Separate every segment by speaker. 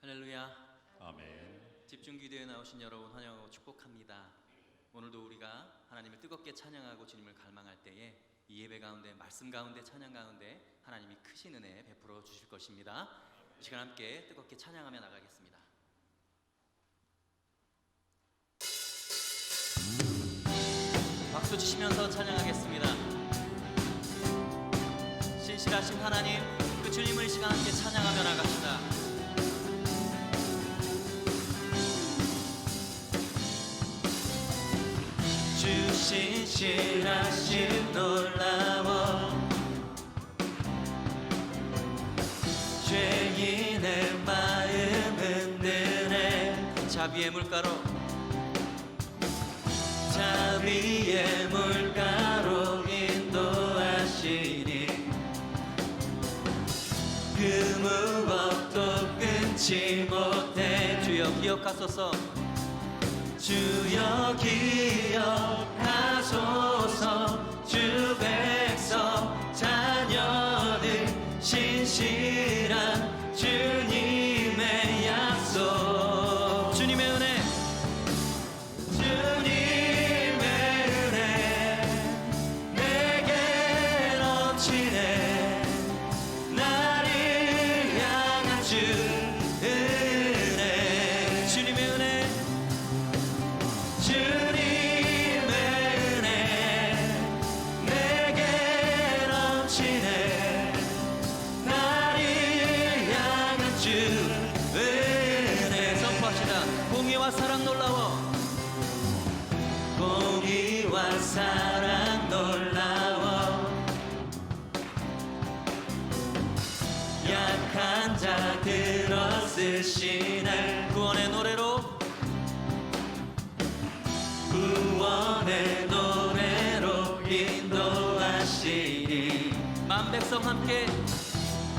Speaker 1: 할렐루야.
Speaker 2: 아멘.
Speaker 1: 집중기도에 나오신 여러분 환영하고 축복합니다. 오늘도 우리가 하나님을 뜨겁게 찬양하고 주님을 갈망할 때에 이 예배 가운데, 말씀 가운데, 찬양 가운데 하나님이 크신 은혜 베풀어 주실 것입니다. 이 시간 함께 뜨겁게 찬양하며 나가겠습니다. 박수 치시면서 찬양하겠습니다. 신실하신 하나님, 그 주님을 이 시간 함께 찬양하며 나갑시다. 주 신실하신 놀라워 죄인의 마음 흔드네. 자비의 물가로 인도하시니 그 무엇도 끊지 못해. 주여 기억하소서. 주여 기억하소서. 주 백성 자녀들 신실한 주님의 약속. 주님의 은혜, 주님의 은혜 내게 넘치네. 나를 향한 주 은혜. 주님의 은혜, 주님의 은혜 내게 넘치네. 나를 향한 주 은혜. 선포합시다. 공의와 사랑 놀라워. 공의와 사랑 놀라워. 약한 자 들어쓰시네. 구원의 노래로, 구원의 노래로 인도하시니 만백성 함께,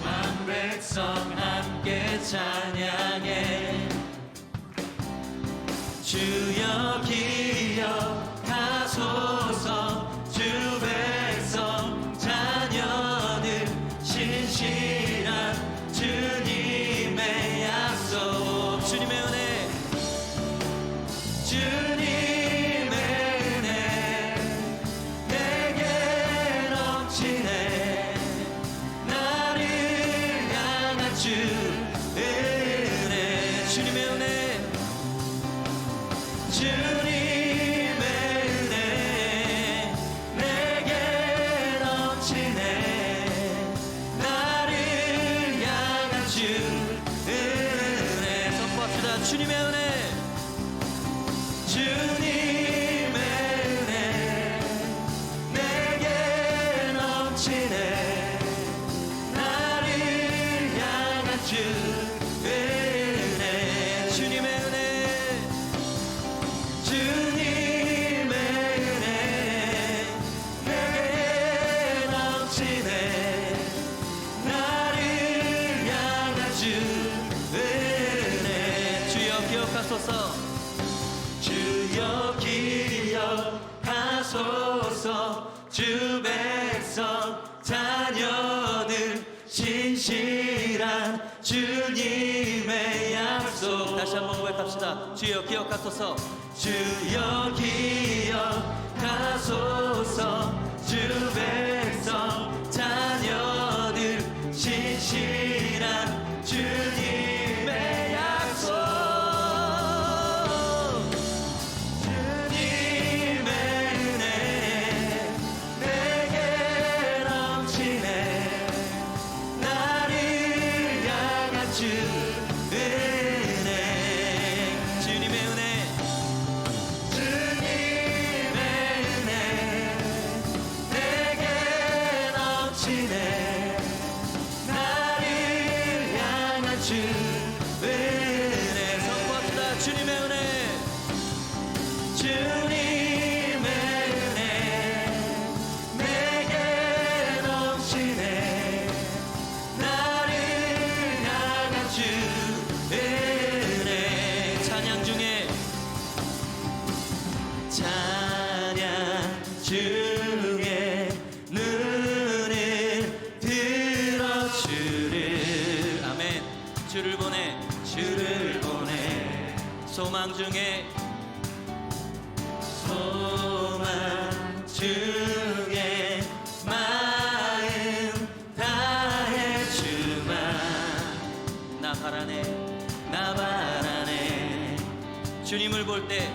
Speaker 1: 만백성 함께 찬양해. 주여 기억하소서. 주 백성 자녀들 신실한 주님의 약속. 주님의 은혜, 주님의 은혜 내게 넘치네. 나를 향한 주 은혜. 주님의 은혜, 주님의 은혜 내게 넘치네. 나를 향한 주 은혜. 선포합시다. 주님의 은혜, 주님의 은혜 내게 넘치네. 나를 향한 주 은혜. 주님의 은혜, 주님의 은혜 내게 넘치네. 나를 향한 주 은혜. 주여 기억하소서. 주여 기억하소서. 주 백성 자녀들 신실한 주님의 약속. 다시 한번 고백합시다. 주여 기억하소서. 주여 기억하소서. 주 백성 자녀들 신실한 주님의 약속. 주님의 은혜 내게 넘치네. 나를 향한 주 은혜. 주님의 은혜, 주님의 은혜 내게 넘치네. 나를 향한 주 은혜. 선포합시다. 주님의 은혜, 주님의 은혜 내게 넘치네. 나를 향한 주 은혜. 찬양 중에, 찬양 중에 눈을 들어 주를, 아멘. 주를 보내 주를 보내 소망 중에 마음 다해 주만 나 바라네 주님을 볼 때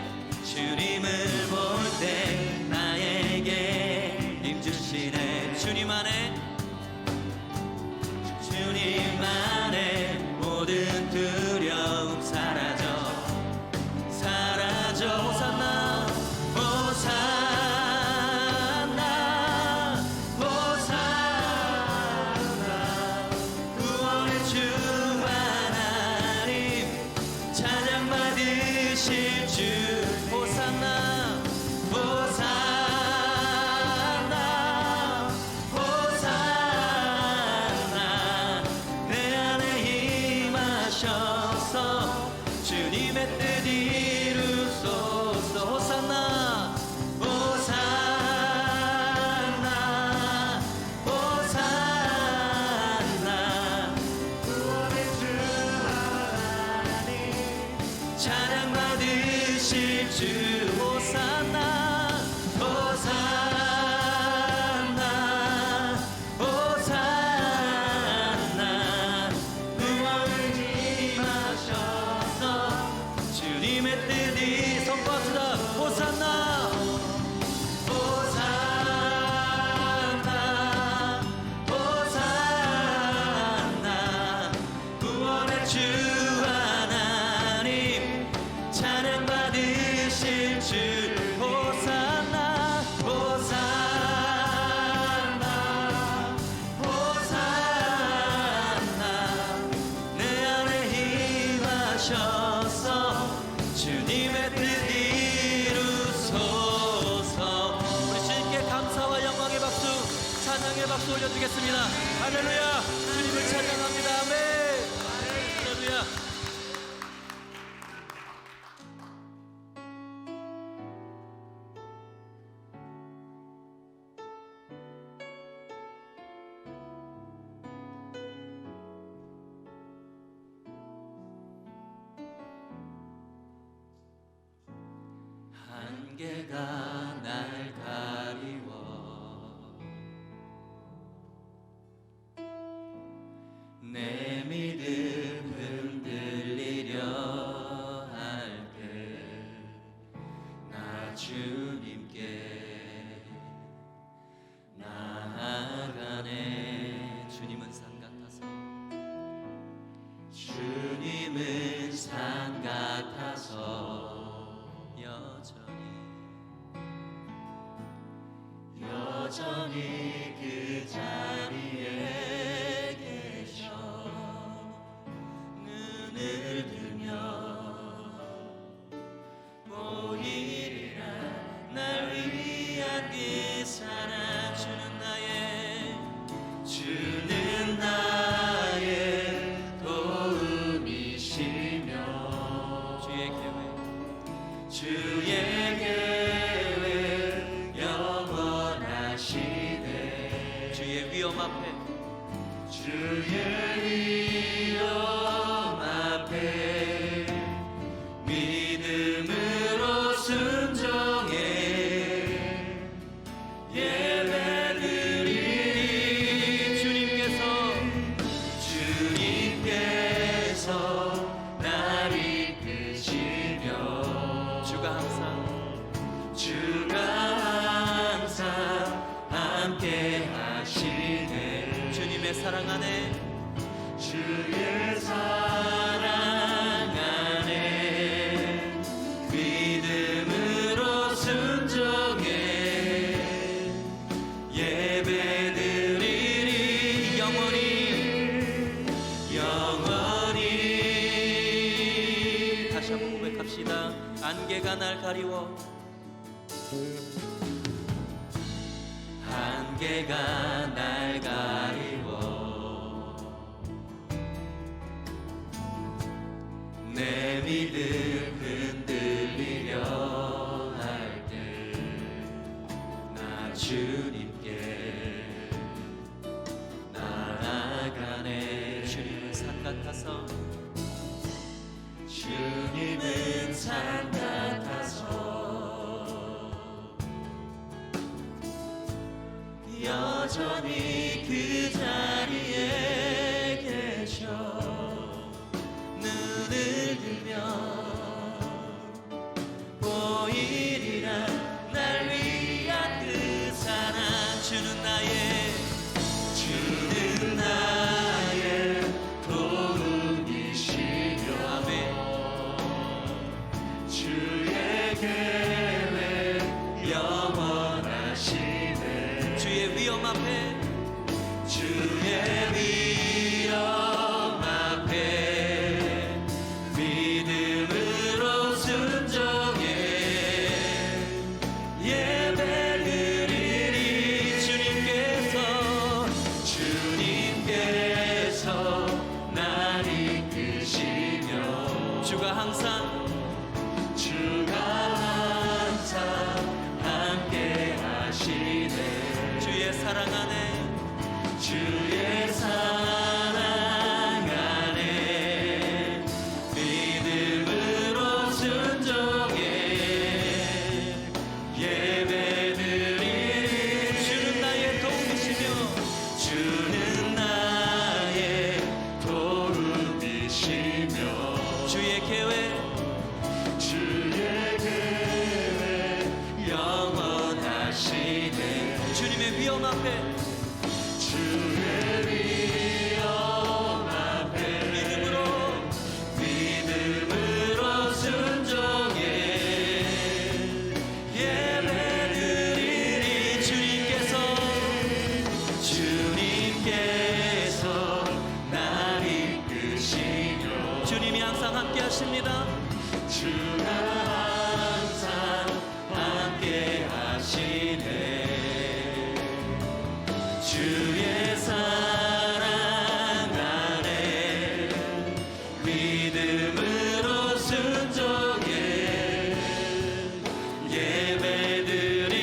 Speaker 1: 나에게 힘 주시네 주님 안에 모든 두려움 사라져 호산나 구원의 주 하나님 찬양 받으실 주 호산나 내 안에 임하셔서 주님의 뜻 이루소서 호산나 구원의 주 하나님 찬양 받으실 주 호산나 구원을 임하셔서 주님의 뜻이 선포합시다 호산나 구원의 주 하나님 찬양 받으실 주 호산나 내 안에 임하셔서 주님의 뜻 이루소서 우리 주님께 감사와 영광의 박수 찬양의 박수 올려주겠습니다 할렐루야 주님을 찬양합니다 아멘 할렐루야 안개가 날 가리워 내 믿음 흔들리려 할 때 나 주님께 나아가네 주님은 산 같아서 여전히 그 자리에 계셔 눈을 들며 보이리라 날 위한 그 사랑 주는 나의 도움이시며 주의 계획 영원하시네 주의 위험 앞에 믿음으로 순종해 예배드리니 주님께서 날 이끄시며 주가 항상 함께 하시네 주님의 사랑 안에 주의 사랑 안에 믿음으로 순종해 예배드리리 영원히 다시 한번 고백합시다 안개가 날 가리워 안개가 날 가리워 내 믿음 흔들리려 할 때 나 주님께 나아가네 주님은 산 같아서 여전히 그 자리에 계셔. 눈을 들면 보이리라 날 위한 그 사랑. 주는 나의 도움이시며 아멘. 주의 계획 영원하시네. 주의 위엄 앞에 믿음으로 순종해 예배드리리. 주님께서 날 이끄시며 주가 항상 함께 하시네. 주의 사랑 안에 믿음으로 순종해 예배드리리. 주는 나의 도움이시며 주의 계획 영원하시네. 주님의 위엄 앞에 믿음으로 순종해 예배드리리. 주님께서 날 이끄시며 주님이 항상 함께 하십니다. 주가 항상 함께 하시네. 주의 사랑 안에 믿음으로 순종해 예배드리리.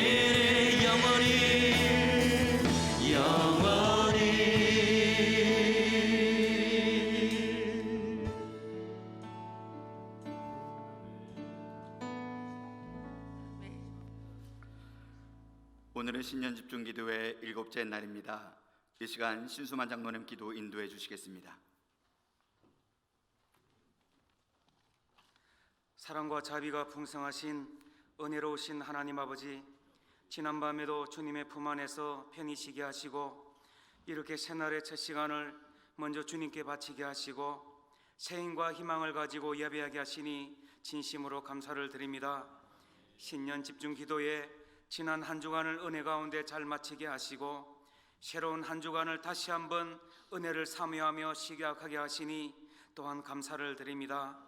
Speaker 1: 영원히
Speaker 2: 오늘은 신년 집중 기도의 7째 날입니다. 이 시간 신수만 장로님 기도 인도해 주시겠습니다.
Speaker 3: 사랑과 자비가 풍성하신 은혜로우신 하나님 아버지, 지난밤에도 주님의 품 안에서 편히 쉬게 하시고 이렇게 새날의 첫 시간을 먼저 주님께 바치게 하시고 새 힘과 희망을 가지고 예배하게 하시니 진심으로 감사를 드립니다. 신년 집중 기도에 지난 한 주간을 은혜 가운데 잘 마치게 하시고 새로운 한 주간을 다시 한번 은혜를 사모하며 시작하게 하시니 또한 감사를 드립니다.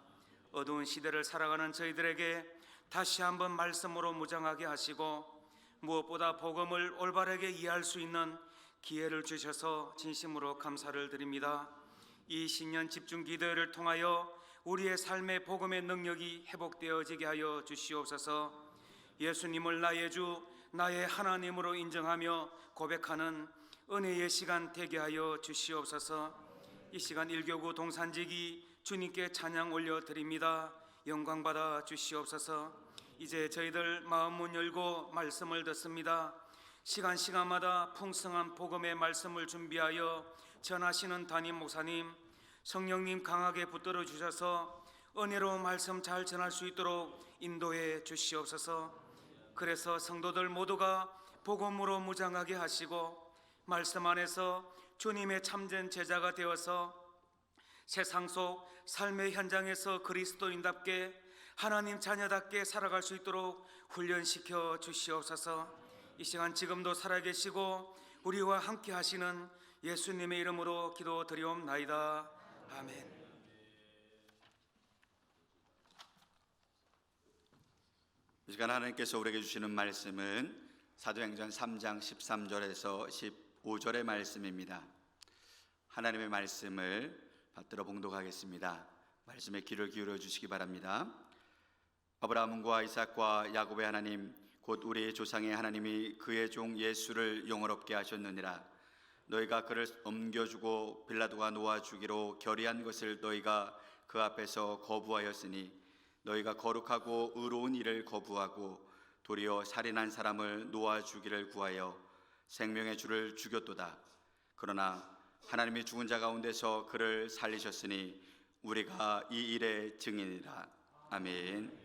Speaker 3: 어두운 시대를 살아가는 저희들에게 다시 한번 말씀으로 무장하게 하시고 무엇보다 복음을 올바르게 이해할 수 있는 기회를 주셔서 진심으로 감사를 드립니다. 이 신년 집중 기도를 통하여 우리의 삶의 복음의 능력이 회복되어지게 하여 주시옵소서. 예수님을 나의 주, 나의 하나님으로 인정하며 고백하는 은혜의 시간 되게 하여 주시옵소서. 이 시간 1교구 동산지기 주님께 찬양 올려드립니다. 영광 받아 주시옵소서. 이제 저희들 마음 문 열고 말씀을 듣습니다. 시간마다 풍성한 복음의 말씀을 준비하여 전하시는 담임 목사님, 성령님 강하게 붙들어 주셔서 은혜로운 말씀 잘 전할 수 있도록 인도해 주시옵소서. 그래서 성도들 모두가 복음으로 무장하게 하시고 말씀 안에서 주님의 참된 제자가 되어서 세상 속 삶의 현장에서 그리스도인답게 하나님 자녀답게 살아갈 수 있도록 훈련시켜 주시옵소서. 이 시간 지금도 살아계시고 우리와 함께 하시는 예수님의 이름으로 기도드리옵나이다. 아멘.
Speaker 2: 이 시간 하나님께서 우리에게 주시는 말씀은 사도행전 3장 13절에서 15절의 말씀입니다. 하나님의 말씀을 받들어 봉독하겠습니다. 말씀에 귀를 기울여 주시기 바랍니다. 아브라함과 이삭과 야곱의 하나님 곧 우리의 조상의 하나님이 그의 종 예수를 영원롭게 하셨느니라. 너희가 그를 옮겨주고 빌라도가 놓아주기로 결의한 것을 너희가 그 앞에서 거부하였으니 너희가 거룩하고 의로운 일을 거부하고 도리어 살인한 사람을 놓아주기를 구하여 생명의 주를 죽였도다. 그러나 하나님이 죽은 자 가운데서 그를 살리셨으니 우리가 이 일의 증인이라. 아멘.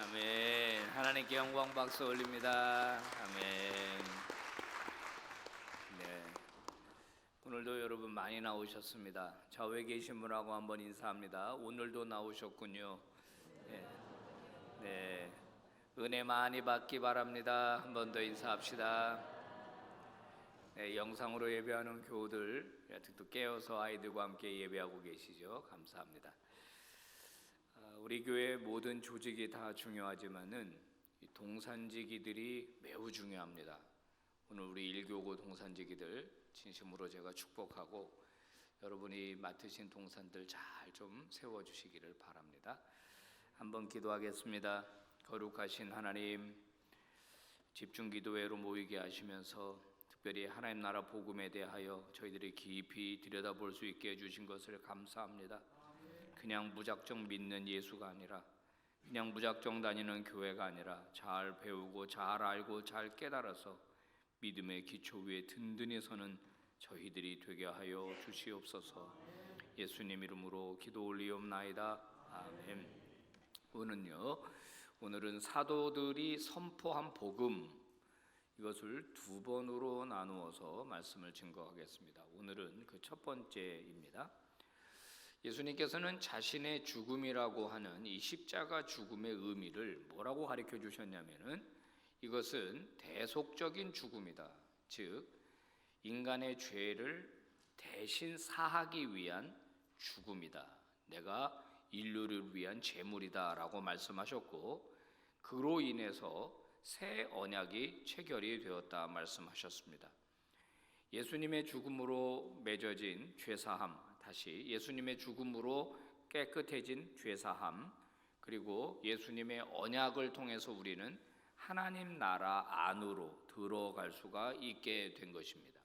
Speaker 4: 아멘. 하나님께 영광 박수 올립니다. 아멘. 네. 오늘도 여러분 많이 나오셨습니다. 좌우에 계신 분하고 한번 인사합니다. 오늘도 나오셨군요. 네. 네. 은혜 많이 받기 바랍니다. 한 번 더 인사합시다. 네, 영상으로 예배하는 교우들 아직도 깨어서 아이들과 함께 예배하고 계시죠. 감사합니다. 우리 교회 모든 조직이 다 중요하지만은 이 동산지기들이 매우 중요합니다. 오늘 우리 일교고 동산지기들 진심으로 제가 축복하고 여러분이 맡으신 동산들 잘 좀 세워주시기를 바랍니다. 한번 기도하겠습니다. 거룩하신 하나님, 집중기도회로 모이게 하시면서 특별히 하나님 나라 복음에 대하여 저희들이 깊이 들여다볼 수 있게 해주신 것을 감사합니다. 그냥 무작정 믿는 예수가 아니라, 그냥 무작정 다니는 교회가 아니라 잘 배우고 잘 알고 잘 깨달아서 믿음의 기초 위에 든든히 서는 저희들이 되게 하여 주시옵소서. 예수님 이름으로 기도 올리옵나이다. 아멘. 오늘은 사도들이 선포한 복음, 이것을 두 번으로 나누어서 말씀을 증거하겠습니다. 오늘은 그 첫 번째입니다. 예수님께서는 자신의 죽음이라고 하는 이 십자가 죽음의 의미를 뭐라고 가르쳐 주셨냐면은 이것은 대속적인 죽음이다. 즉 인간의 죄를 대신 사하기 위한 죽음이다. 내가 인류를 위한 제물이다라고 말씀하셨고, 그로 인해서 새 언약이 체결이 되었다 말씀하셨습니다. 예수님의 죽음으로 맺어진 죄사함, 다시 예수님의 죽음으로 깨끗해진 죄사함, 그리고 예수님의 언약을 통해서 우리는 하나님 나라 안으로 들어갈 수가 있게 된 것입니다.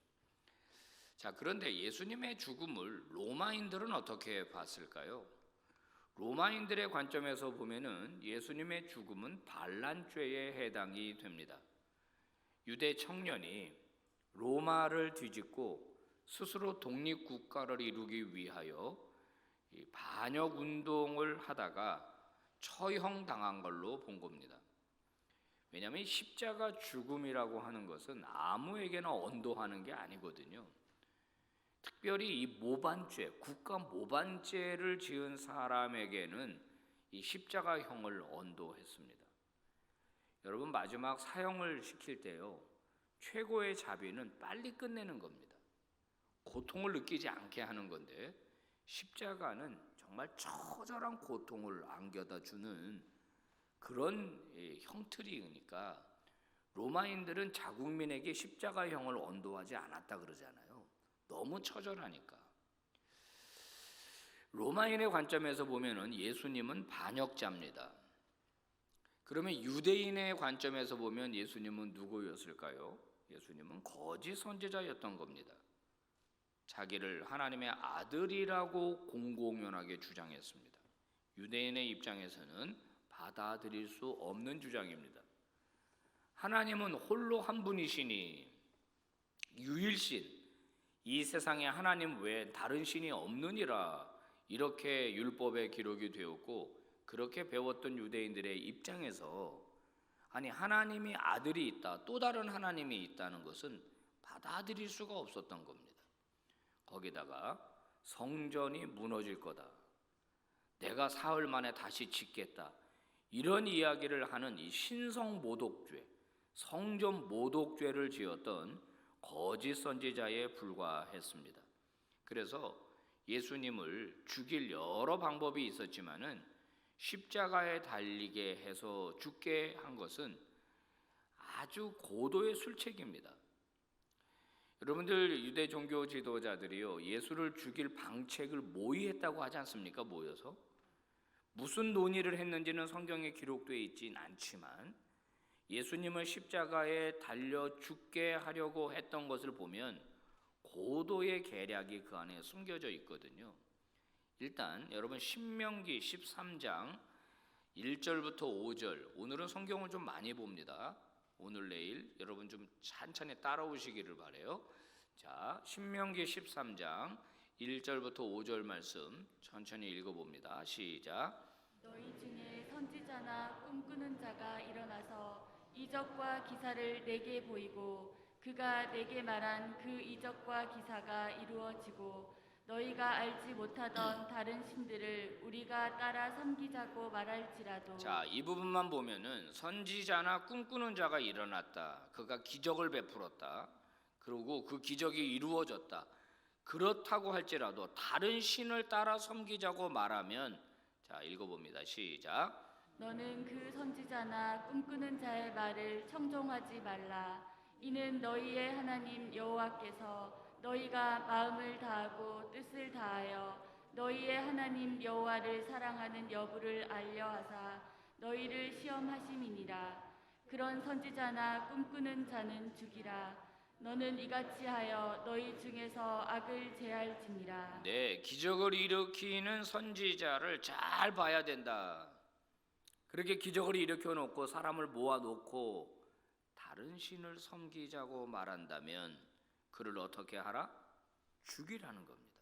Speaker 4: 자, 그런데 예수님의 죽음을 로마인들은 어떻게 봤을까요? 로마인들의 관점에서 보면은 예수님의 죽음은 반란죄에 해당이 됩니다. 유대 청년이 로마를 뒤집고 스스로 독립국가를 이루기 위하여 반역 운동을 하다가 처형당한 걸로 본 겁니다. 왜냐하면 십자가 죽음이라고 하는 것은 아무에게나 언도하는 게 아니거든요. 특별히 이 모반죄, 국가 모반죄를 지은 사람에게는 이 십자가형을 언도했습니다. 여러분, 마지막 사형을 시킬 때요, 최고의 자비는 빨리 끝내는 겁니다. 고통을 느끼지 않게 하는 건데, 십자가는 정말 처절한 고통을 안겨다 주는 그런 형틀이니까 로마인들은 자국민에게 십자가형을 언도하지 않았다 그러잖아요. 너무 처절하니까. 로마인의 관점에서 보면은 예수님은 반역자입니다. 그러면 유대인의 관점에서 보면 예수님은 누구였을까요? 예수님은 거짓 선지자였던 겁니다. 자기를 하나님의 아들이라고 공공연하게 주장했습니다. 유대인의 입장에서는 받아들일 수 없는 주장입니다. 하나님은 홀로 한 분이시니 유일신, 이 세상에 하나님 외에 다른 신이 없느니라, 이렇게 율법에 기록이 되었고, 그렇게 배웠던 유대인들의 입장에서 아니 하나님이 아들이 있다, 또 다른 하나님이 있다는 것은 받아들일 수가 없었던 겁니다. 거기다가 성전이 무너질 거다, 내가 사흘 만에 다시 짓겠다, 이런 이야기를 하는 이 신성 모독죄, 성전 모독죄를 지었던 거짓 선지자에 불과했습니다. 그래서 예수님을 죽일 여러 방법이 있었지만은 십자가에 달리게 해서 죽게 한 것은 아주 고도의 술책입니다. 여러분들, 유대 종교 지도자들이요, 예수를 죽일 방책을 모의했다고 하지 않습니까? 모여서 무슨 논의를 했는지는 성경에 기록되어 있진 않지만 예수님을 십자가에 달려 죽게 하려고 했던 것을 보면 고도의 계략이 그 안에 숨겨져 있거든요. 일단 여러분, 신명기 13장 1절부터 5절, 오늘은 성경을 좀 많이 봅니다. 오늘 내일 여러분 좀 천천히 따라오시기를 바라요. 자, 신명기 13장 1절부터 5절 말씀 천천히 읽어봅니다. 시작.
Speaker 5: 너희 중에 선지자나 꿈꾸는 자가 일어나서 이적과 기사를 내게 보이고 그가 내게 말한 그 이적과 기사가 이루어지고 너희가 알지 못하던 다른 신들을 우리가 따라 섬기자고 말할지라도.
Speaker 4: 자, 이 부분만 보면은 선지자나 꿈꾸는 자가 일어났다, 그가 기적을 베풀었다, 그리고 그 기적이 이루어졌다, 그렇다고 할지라도 다른 신을 따라 섬기자고 말하면, 자, 읽어봅니다. 시작.
Speaker 5: 너는 그 선지자나 꿈꾸는 자의 말을 청종하지 말라. 이는 너희의 하나님 여호와께서 너희가 마음을 다하고 뜻을 다하여 너희의 하나님 여호와를 사랑하는 여부를 알려하사 너희를 시험하심이니라. 그런 선지자나 꿈꾸는 자는 죽이라. 너는 이같이 하여 너희 중에서 악을 제할지니라.
Speaker 4: 네, 기적을 일으키는 선지자를 잘 봐야 된다. 그렇게 기적을 일으켜 놓고 사람을 모아 놓고 다른 신을 섬기자고 말한다면 그를 어떻게 하라? 죽이라는 겁니다.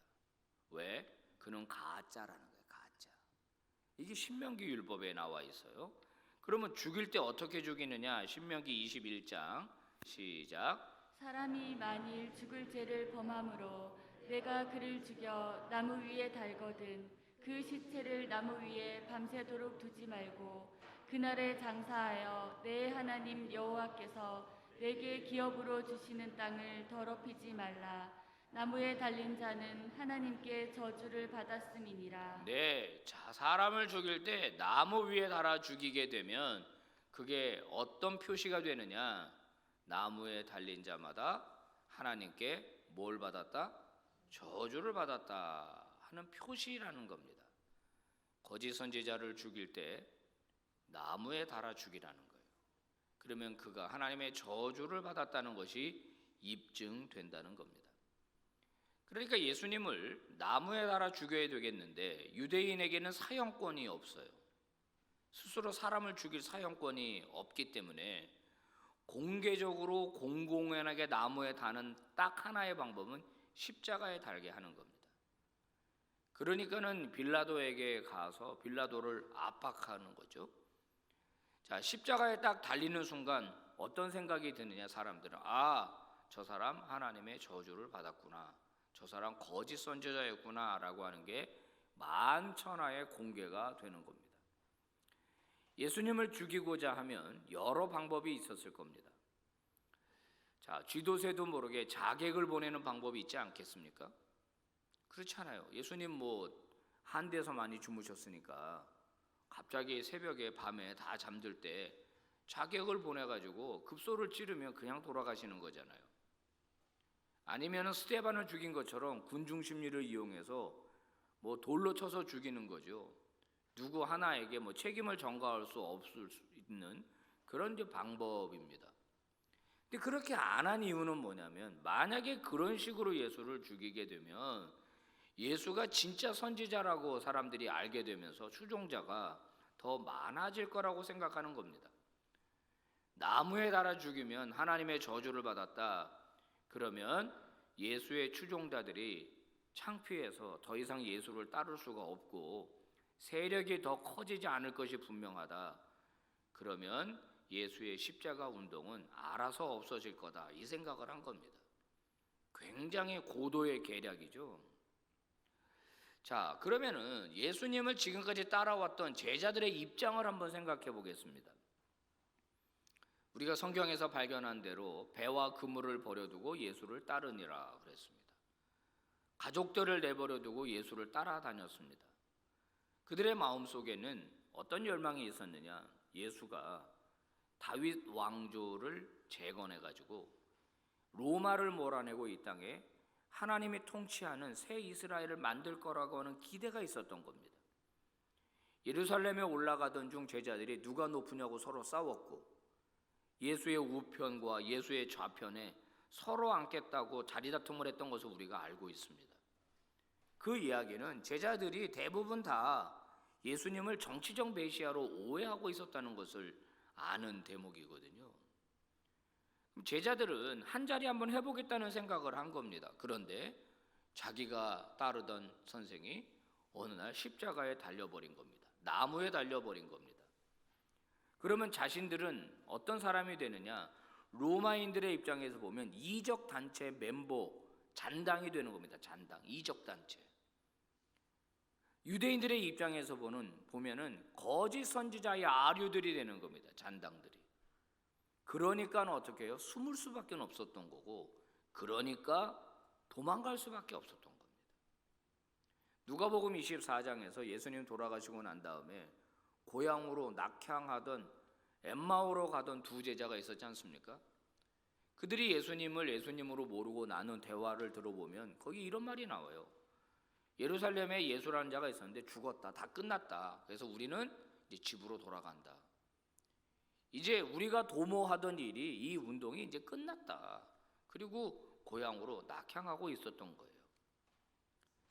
Speaker 4: 왜? 그는 가짜라는 거예요. 가짜. 이게 신명기 율법에 나와 있어요. 그러면 죽일 때 어떻게 죽이느냐? 신명기 21장 시작.
Speaker 5: 사람이 만일 죽을 죄를 범함으로 내가 그를 죽여 나무 위에 달거든 그 시체를 나무 위에 밤새도록 두지 말고 그날에 장사하여 내 하나님 여호와께서 내게 기업으로 주시는 땅을 더럽히지 말라. 나무에 달린 자는 하나님께 저주를 받았음이니라.
Speaker 4: 네, 자, 사람을 죽일 때 나무 위에 달아 죽이게 되면 그게 어떤 표시가 되느냐? 나무에 달린 자마다 하나님께 뭘 받았다? 저주를 받았다 하는 표시라는 겁니다. 거짓 선지자를 죽일 때 나무에 달아 죽이라는 거예요. 그러면 그가 하나님의 저주를 받았다는 것이 입증된다는 겁니다. 그러니까 예수님을 나무에 달아 죽여야 되겠는데 유대인에게는 사형권이 없어요. 스스로 사람을 죽일 사형권이 없기 때문에 공개적으로 공공연하게 나무에 다는 딱 하나의 방법은 십자가에 달게 하는 겁니다. 그러니까는 빌라도에게 가서 빌라도를 압박하는 거죠. 자, 십자가에 딱 달리는 순간 어떤 생각이 드느냐, 사람들은. 저 사람 하나님의 저주를 받았구나, 저 사람 거짓 선지자였구나 라고 하는 게 만천하에 공개가 되는 겁니다. 예수님을 죽이고자 하면 여러 방법이 있었을 겁니다. 자, 쥐도새도 모르게 자객을 보내는 방법이 있지 않겠습니까? 그렇지 않아요. 예수님 한 데서 많이 주무셨으니까 갑자기 새벽에 밤에 다 잠들 때 자객을 보내가지고 급소를 찌르면 그냥 돌아가시는 거잖아요. 아니면 스데반을 죽인 것처럼 군중 심리를 이용해서 돌로 쳐서 죽이는 거죠. 누구 하나에게 책임을 전가할 수 없을 수 있는 그런 방법입니다. 근데 그렇게 안 한 이유는 뭐냐면, 만약에 그런 식으로 예수를 죽이게 되면 예수가 진짜 선지자라고 사람들이 알게 되면서 추종자가 더 많아질 거라고 생각하는 겁니다. 나무에 달아 죽이면 하나님의 저주를 받았다. 그러면 예수의 추종자들이 창피해서 더 이상 예수를 따를 수가 없고 세력이 더 커지지 않을 것이 분명하다. 그러면 예수의 십자가 운동은 알아서 없어질 거다, 이 생각을 한 겁니다. 굉장히 고도의 계략이죠. 자, 그러면은 예수님을 지금까지 따라왔던 제자들의 입장을 한번 생각해 보겠습니다. 우리가 성경에서 발견한 대로 배와 그물을 버려두고 예수를 따르니라 그랬습니다. 가족들을 내버려두고 예수를 따라다녔습니다. 그들의 마음속에는 어떤 열망이 있었느냐? 예수가 다윗 왕조를 재건해가지고 로마를 몰아내고 이 땅에 하나님이 통치하는 새 이스라엘을 만들 거라고 하는 기대가 있었던 겁니다. 예루살렘에 올라가던 중 제자들이 누가 높으냐고 서로 싸웠고, 예수의 우편과 예수의 좌편에 서로 앉겠다고 자리다툼을 했던 것을 우리가 알고 있습니다. 그 이야기는 제자들이 대부분 다 예수님을 정치적 메시아로 오해하고 있었다는 것을 아는 대목이거든요. 제자들은 한 자리 한번 해보겠다는 생각을 한 겁니다. 그런데 자기가 따르던 선생이 어느 날 십자가에 달려버린 겁니다. 나무에 달려버린 겁니다. 그러면 자신들은 어떤 사람이 되느냐? 로마인들의 입장에서 보면 이적 단체 멤버, 잔당이 되는 겁니다. 잔당, 이적 단체. 유대인들의 입장에서 보면은 거짓 선지자의 아류들이 되는 겁니다. 잔당들이. 그러니까 어떻게 해요? 숨을 수밖에 없었던 거고, 그러니까 도망갈 수밖에 없었던 겁니다. 누가복음 24장에서 예수님 돌아가시고 난 다음에 고향으로 낙향하던 엠마오로 가던 두 제자가 있었지 않습니까? 그들이 예수님을 예수님으로 모르고 나눈 대화를 들어보면 거기 이런 말이 나와요. 예루살렘에 예수라는 자가 있었는데 죽었다, 다 끝났다. 그래서 우리는 이제 집으로 돌아간다. 이제 우리가 도모하던 일이, 이 운동이 이제 끝났다. 그리고 고향으로 낙향하고 있었던 거예요.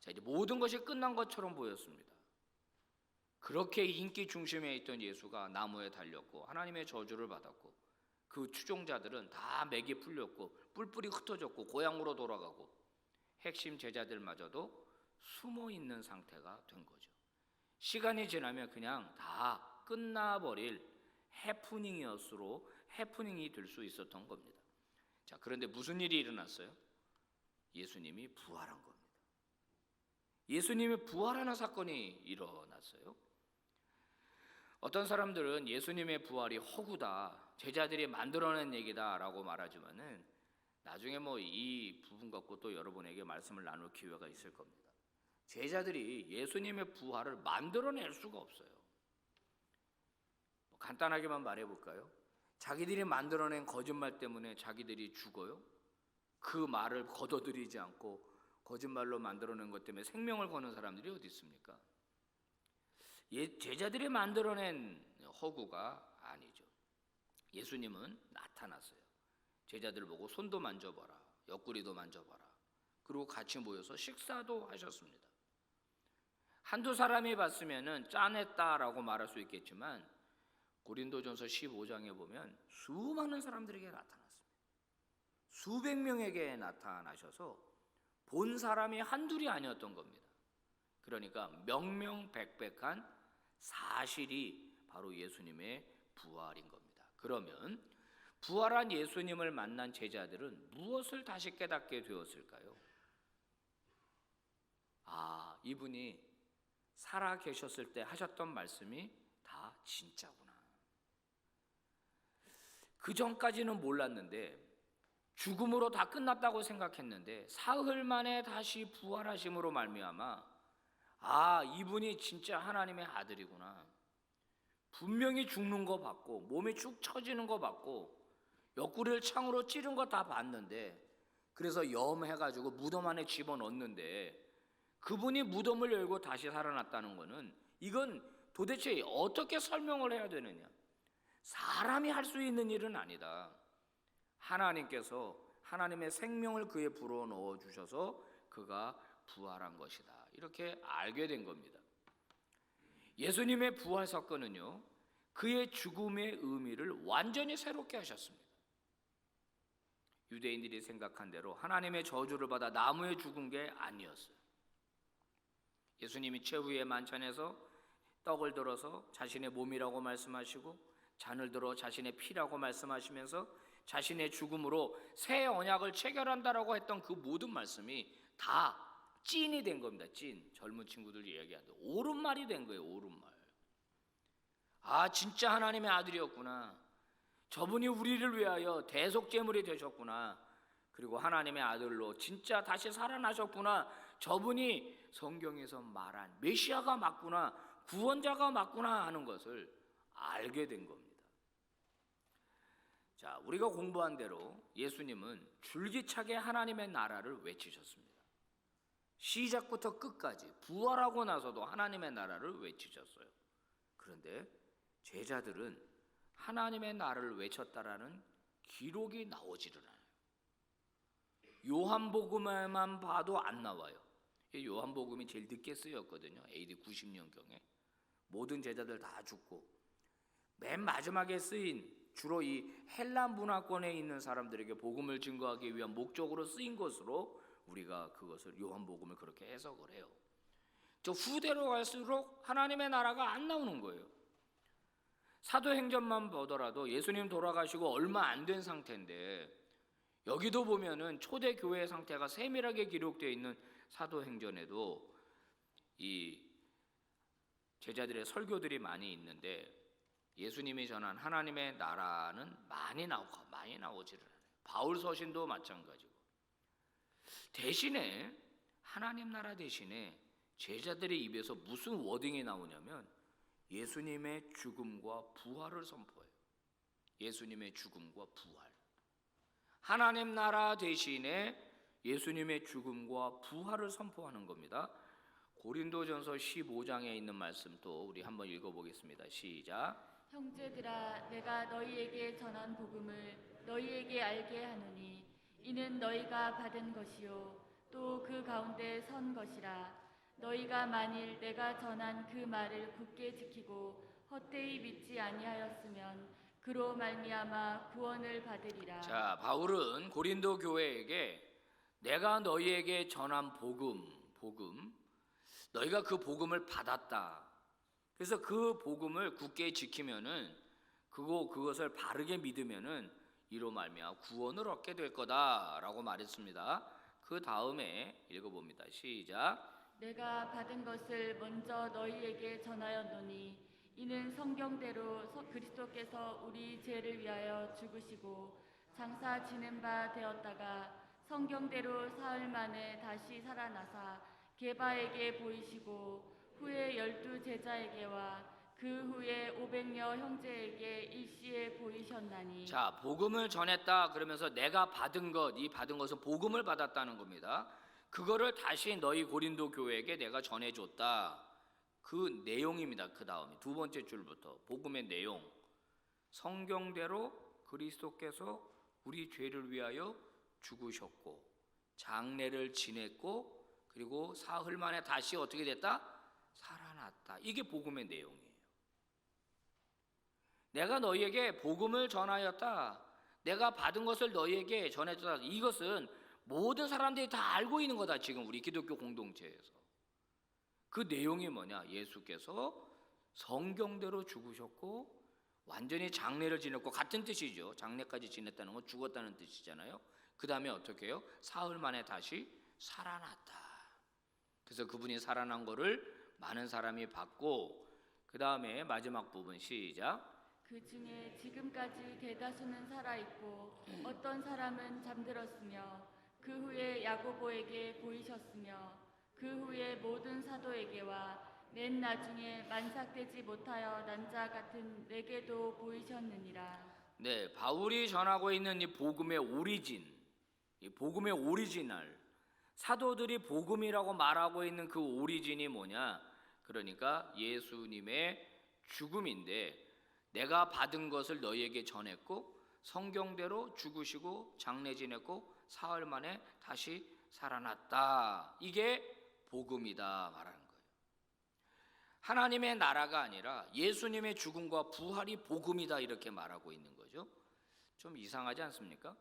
Speaker 4: 자, 이제 모든 것이 끝난 것처럼 보였습니다. 그렇게 인기 중심에 있던 예수가 나무에 달렸고 하나님의 저주를 받았고, 그 추종자들은 다 맥이 풀렸고 뿔뿔이 흩어졌고 고향으로 돌아가고, 핵심 제자들마저도 숨어 있는 상태가 된 거죠. 시간이 지나면 그냥 다 끝나버릴 해프닝이었으로 해프닝이 될 수 있었던 겁니다. 자, 그런데 무슨 일이 일어났어요? 예수님이 부활한 겁니다. 예수님이 부활하는 사건이 일어났어요. 어떤 사람들은 예수님의 부활이 허구다, 제자들이 만들어낸 얘기다라고 말하지만은 나중에 뭐 이 부분 갖고 또 여러분에게 말씀을 나눌 기회가 있을 겁니다. 제자들이 예수님의 부활을 만들어낼 수가 없어요. 간단하게만 말해볼까요? 자기들이 만들어낸 거짓말 때문에 자기들이 죽어요? 그 말을 거둬들이지 않고 거짓말로 만들어낸 것 때문에 생명을 거는 사람들이 어디 있습니까? 제자들이 만들어낸 허구가 아니죠. 예수님은 나타났어요. 제자들 보고 손도 만져봐라, 옆구리도 만져봐라. 그리고 같이 모여서 식사도 하셨습니다. 한두 사람이 봤으면 짠했다라고 말할 수 있겠지만 고린도전서 15장에 보면 수많은 사람들에게 나타났습니다. 수백 명에게 나타나셔서 본 사람이 한둘이 아니었던 겁니다. 그러니까 명명백백한 사실이 바로 예수님의 부활인 겁니다. 그러면 부활한 예수님을 만난 제자들은 무엇을 다시 깨닫게 되었을까요? 아, 이분이 살아 계셨을 때 하셨던 말씀이 다 진짜구나. 그 전까지는 몰랐는데 죽음으로 다 끝났다고 생각했는데 사흘 만에 다시 부활하심으로 말미암아 아, 이분이 진짜 하나님의 아들이구나. 분명히 죽는 거 봤고 몸이 축 처지는 거 봤고 옆구리를 창으로 찌른 거 다 봤는데 그래서 염해가지고 무덤 안에 집어넣었는데 그분이 무덤을 열고 다시 살아났다는 거는 이건 도대체 어떻게 설명을 해야 되느냐. 사람이 할 수 있는 일은 아니다. 하나님께서 하나님의 생명을 그에 불어넣어 주셔서 그가 부활한 것이다. 이렇게 알게 된 겁니다. 예수님의 부활 사건은요, 그의 죽음의 의미를 완전히 새롭게 하셨습니다. 유대인들이 생각한 대로 하나님의 저주를 받아 나무에 죽은 게 아니었어요. 예수님이 최후의 만찬에서 떡을 들어서 자신의 몸이라고 말씀하시고 잔을 들어 자신의 피라고 말씀하시면서 자신의 죽음으로 새 언약을 체결한다라고 했던 그 모든 말씀이 다 찐이 된 겁니다. 찐. 젊은 친구들이 이야기하듯 옳은 말이 된 거예요. 옳은 말. 아, 진짜 하나님의 아들이었구나. 저분이 우리를 위하여 대속제물이 되셨구나. 그리고 하나님의 아들로 진짜 다시 살아나셨구나. 저분이 성경에서 말한 메시아가 맞구나. 구원자가 맞구나 하는 것을 알게 된 겁니다. 자, 우리가 공부한 대로 예수님은 줄기차게 하나님의 나라를 외치셨습니다. 시작부터 끝까지 부활하고 나서도 하나님의 나라를 외치셨어요. 그런데 제자들은 하나님의 나라를 외쳤다라는 기록이 나오지를 않아요. 요한복음에만 봐도 안 나와요. 요한복음이 제일 늦게 쓰였거든요. AD 90년경에 모든 제자들 다 죽고 맨 마지막에 쓰인 주로 이 헬라 문화권에 있는 사람들에게 복음을 증거하기 위한 목적으로 쓰인 것으로 우리가 그것을 요한복음을 그렇게 해석을 해요. 저 후대로 갈수록 하나님의 나라가 안 나오는 거예요. 사도행전만 보더라도 예수님 돌아가시고 얼마 안 된 상태인데 여기도 보면은 초대 교회의 상태가 세밀하게 기록되어 있는 사도행전에도 이 제자들의 설교들이 많이 있는데 예수님이 전한 하나님의 나라는 많이 나오지를 않아요. 바울 서신도 마찬가지고. 대신에 하나님 나라 대신에 제자들의 입에서 무슨 워딩이 나오냐면 예수님의 죽음과 부활을 선포해요. 예수님의 죽음과 부활. 하나님 나라 대신에 예수님의 죽음과 부활을 선포하는 겁니다. 고린도전서 15장에 있는 말씀 또 우리 한번 읽어보겠습니다. 시작.
Speaker 5: 형제들아, 내가 너희에게 전한 복음을 너희에게 알게 하노니 이는 너희가 받은 것이요 또 그 가운데 선 것이라. 너희가 만일 내가 전한 그 말을 굳게 지키고 헛되이 믿지 아니하였으면 그로 말미암아 구원을 받으리라.
Speaker 4: 자, 바울은 고린도 교회에게 내가 너희에게 전한 복음, 너희가 그 복음을 받았다. 그래서 그 복음을 굳게 지키면은 그것을 바르게 믿으면은 이로 말미암아 구원을 얻게 될 거다라고 말했습니다. 그 다음에 읽어봅니다. 시작.
Speaker 5: 내가 받은 것을 먼저 너희에게 전하였노니 이는 성경대로 그리스도께서 우리 죄를 위하여 죽으시고 장사 지낸 바 되었다가 성경대로 사흘 만에 다시 살아나사 게바에게 보이시고 후에 12제자에게와 그 후에 500여 형제에게 일시에 보이셨나니.
Speaker 4: 자, 복음을 전했다 그러면서 내가 받은 것, 이 받은 것은 복음을 받았다는 겁니다. 그거를 다시 너희 고린도 교회에게 내가 전해줬다. 그 내용입니다. 그 다음에 두 번째 줄부터 복음의 내용. 성경대로 그리스도께서 우리 죄를 위하여 죽으셨고 장례를 지냈고 그리고 사흘 만에 다시 어떻게 됐다? 살아났다. 이게 복음의 내용이에요. 내가 너희에게 복음을 전하였다. 내가 받은 것을 너희에게 전해줬다. 이것은 모든 사람들이 다 알고 있는 거다. 지금 우리 기독교 공동체에서. 그 내용이 뭐냐? 예수께서 성경대로 죽으셨고 완전히 장례를 지냈고, 같은 뜻이죠. 장례까지 지냈다는 건 죽었다는 뜻이잖아요. 그 다음에 어떻게 해요? 사흘 만에 다시 살아났다. 그래서 그분이 살아난 거를 많은 사람이 봤고, 그 다음에 마지막 부분 시작.
Speaker 5: 그 중에 지금까지 대다수는 살아있고 어떤 사람은 잠들었으며 그 후에 야고보에게 보이셨으며 그 후에 모든 사도에게와 맨 나중에 만삭되지 못하여 난 자 같은 내게도 보이셨느니라.
Speaker 4: 네, 바울이 전하고 있는 이 복음의 오리진, 이 복음의 오리지널, 사도들이 복음이라고 말하고 있는 그 오리진이 뭐냐? 그러니까 예수님의 죽음인데, 내가 받은 것을 너희에게 전했고 성경대로 죽으시고 장례 지냈고 사흘 만에 다시 살아났다. 이게 복음이다 말하는 거예요. 하나님의 나라가 아니라 예수님의 죽음과 부활이 복음이다 이렇게 말하고 있는 거죠. 좀 이상하지 않습니까?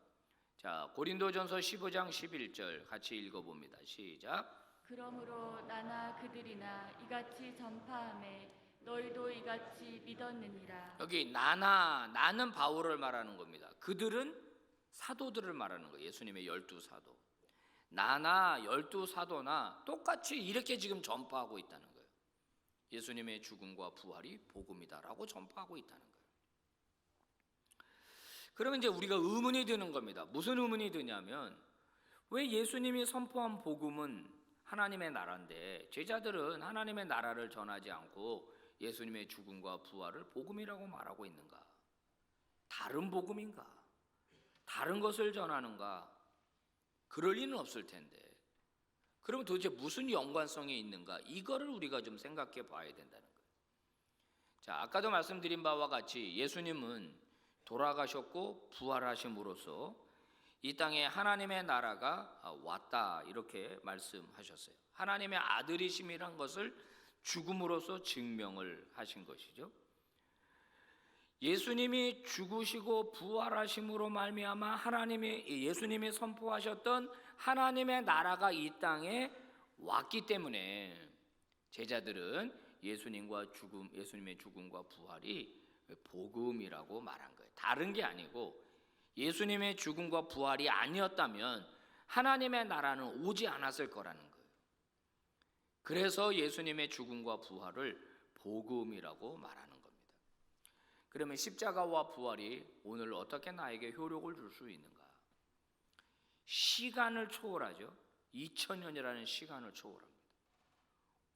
Speaker 4: 자, 고린도전서 15장 11절 같이 읽어봅니다. 시작.
Speaker 5: 그러므로 나나 그들이나 이같이 전파하매 너희도 이같이 믿었느니라.
Speaker 4: 여기 나는 바울을 말하는 겁니다. 그들은 사도들을 말하는 거예요. 예수님의 12사도. 나나 12사도나 똑같이 이렇게 지금 전파하고 있다는 거예요. 예수님의 죽음과 부활이 복음이다라고 전파하고 있다는 거예요. 그러면 이제 우리가 의문이 드는 겁니다. 무슨 의문이 드냐면, 왜 예수님이 선포한 복음은 하나님의 나라인데 제자들은 하나님의 나라를 전하지 않고 예수님의 죽음과 부활을 복음이라고 말하고 있는가? 다른 복음인가? 다른 것을 전하는가? 그럴 리는 없을 텐데. 그러면 도대체 무슨 연관성이 있는가? 이거를 우리가 좀 생각해 봐야 된다는 거예요. 자, 아까도 말씀드린 바와 같이 예수님은 돌아가셨고 부활하심으로써 이 땅에 하나님의 나라가 왔다 이렇게 말씀하셨어요. 하나님의 아들이심이란 것을 죽음으로써 증명을 하신 것이죠. 예수님이 죽으시고 부활하심으로 말미암아 예수님이 선포하셨던 하나님의 나라가 이 땅에 왔기 때문에 제자들은 예수님의 죽음과 부활이 복음이라고 말한 거예요. 다른 게 아니고 예수님의 죽음과 부활이 아니었다면 하나님의 나라는 오지 않았을 거라는 거예요. 그래서 예수님의 죽음과 부활을 복음이라고 말하는 겁니다. 그러면 십자가와 부활이 오늘 어떻게 나에게 효력을 줄 수 있는가? 시간을 초월하죠. 2000년이라는 시간을 초월합니다.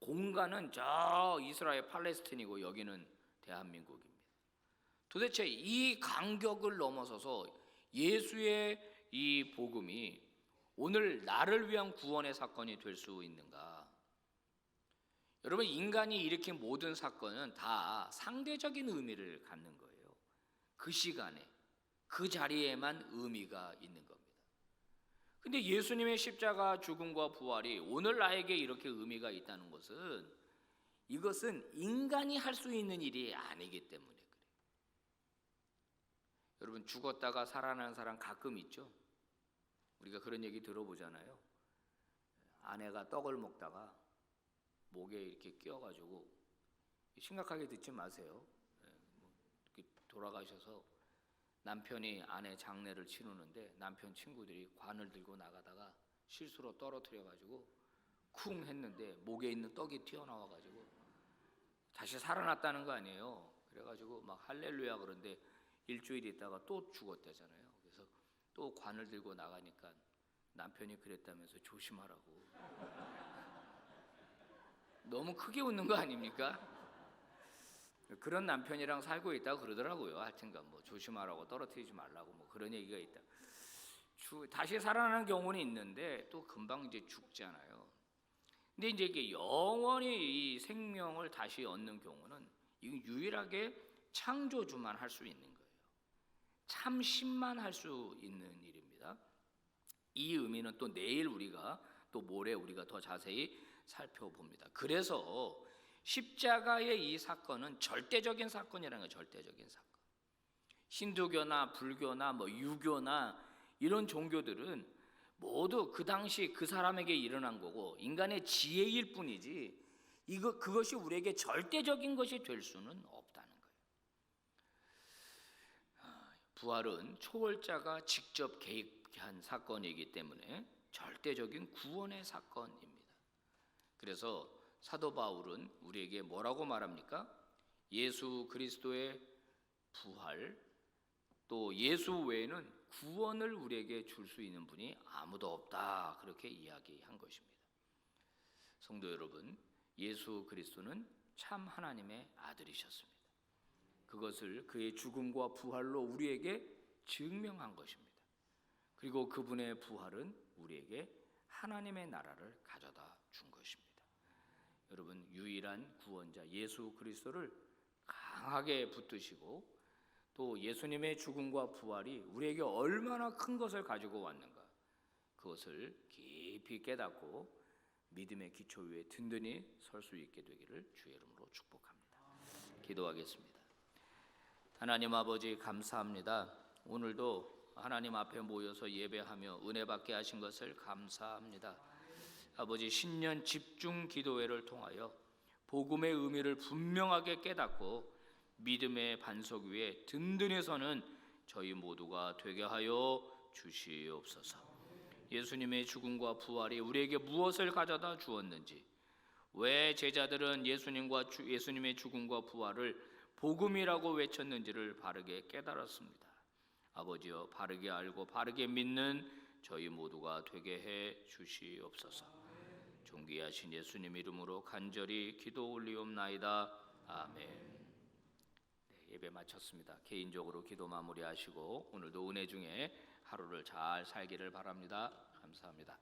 Speaker 4: 공간은 저 이스라엘 팔레스틴이고 여기는 대한민국입니다. 도대체 이 간격을 넘어서서 예수의 이 복음이 오늘 나를 위한 구원의 사건이 될 수 있는가? 여러분, 인간이 일으킨 모든 사건은 다 상대적인 의미를 갖는 거예요. 그 시간에, 그 자리에만 의미가 있는 겁니다. 근데 예수님의 십자가 죽음과 부활이 오늘 나에게 이렇게 의미가 있다는 것은, 이것은 인간이 할 수 있는 일이 아니기 때문에 그래요. 여러분, 죽었다가 살아난 사람 가끔 있죠? 우리가 그런 얘기 들어보잖아요. 아내가 떡을 먹다가 목에 이렇게 끼어가지고, 심각하게 듣지 마세요. 돌아가셔서 남편이 아내 장례를 치르는데 남편 친구들이 관을 들고 나가다가 실수로 떨어뜨려가지고 쿵 했는데 목에 있는 떡이 튀어나와가지고 다시 살아났다는 거 아니에요. 그래가지고 막 할렐루야 그런데 일주일 있다가 또 죽었대잖아요. 그래서 또 관을 들고 나가니까 남편이 그랬다면서 조심하라고. 너무 크게 웃는 거 아닙니까? 그런 남편이랑 살고 있다고 그러더라고요. 하여튼간 뭐 조심하라고, 떨어뜨리지 말라고 뭐 그런 얘기가 있다. 다시 살아나는 경우는 있는데 또 금방 이제 죽잖아요. 근데 이제 이게 영원히 이 생명을 다시 얻는 경우는 이건 유일하게 창조주만 할 수 있는 거예요. 참신만 할 수 있는 일입니다. 이 의미는 또 내일 우리가 또 모레 우리가 더 자세히 살펴봅니다. 그래서 십자가의 이 사건은 절대적인 사건이라는 거예요. 절대적인 사건. 힌두교나 불교나 뭐 유교나 이런 종교들은 모두 그 당시 그 사람에게 일어난 거고 인간의 지혜일 뿐이지 그것이 우리에게 절대적인 것이 될 수는 없다는 거예요. 부활은 초월자가 직접 개입한 사건이기 때문에 절대적인 구원의 사건입니다. 그래서 사도 바울은 우리에게 뭐라고 말합니까? 예수 그리스도의 부활, 또 예수 외에는 구원을 우리에게 줄 수 있는 분이 아무도 없다, 그렇게 이야기한 것입니다. 성도 여러분, 예수 그리스도는 참 하나님의 아들이셨습니다. 그것을 그의 죽음과 부활로 우리에게 증명한 것입니다. 그리고 그분의 부활은 우리에게 하나님의 나라를 가져다 준 것입니다. 여러분, 유일한 구원자 예수 그리스도를 강하게 붙드시고 또 예수님의 죽음과 부활이 우리에게 얼마나 큰 것을 가지고 왔는가, 그것을 깊이 깨닫고 믿음의 기초 위에 든든히 설 수 있게 되기를 주의 이름으로 축복합니다. 기도하겠습니다. 하나님 아버지, 감사합니다. 오늘도 하나님 앞에 모여서 예배하며 은혜 받게 하신 것을 감사합니다. 아버지, 신년 집중 기도회를 통하여 복음의 의미를 분명하게 깨닫고 믿음의 반석 위에 든든히 서는 저희 모두가 되게 하여 주시옵소서. 예수님의 죽음과 부활이 우리에게 무엇을 가져다 주었는지, 왜 제자들은 예수님의 죽음과 부활을 복음이라고 외쳤는지를 바르게 깨달았습니다. 아버지여, 바르게 알고 바르게 믿는 저희 모두가 되게 해 주시옵소서. 존귀하신 예수님 이름으로 간절히 기도 올리옵나이다. 아멘. 예배 마쳤습니다. 개인적으로 기도 마무리하시고 오늘도 은혜 중에 하루를 잘 살기를 바랍니다. 감사합니다.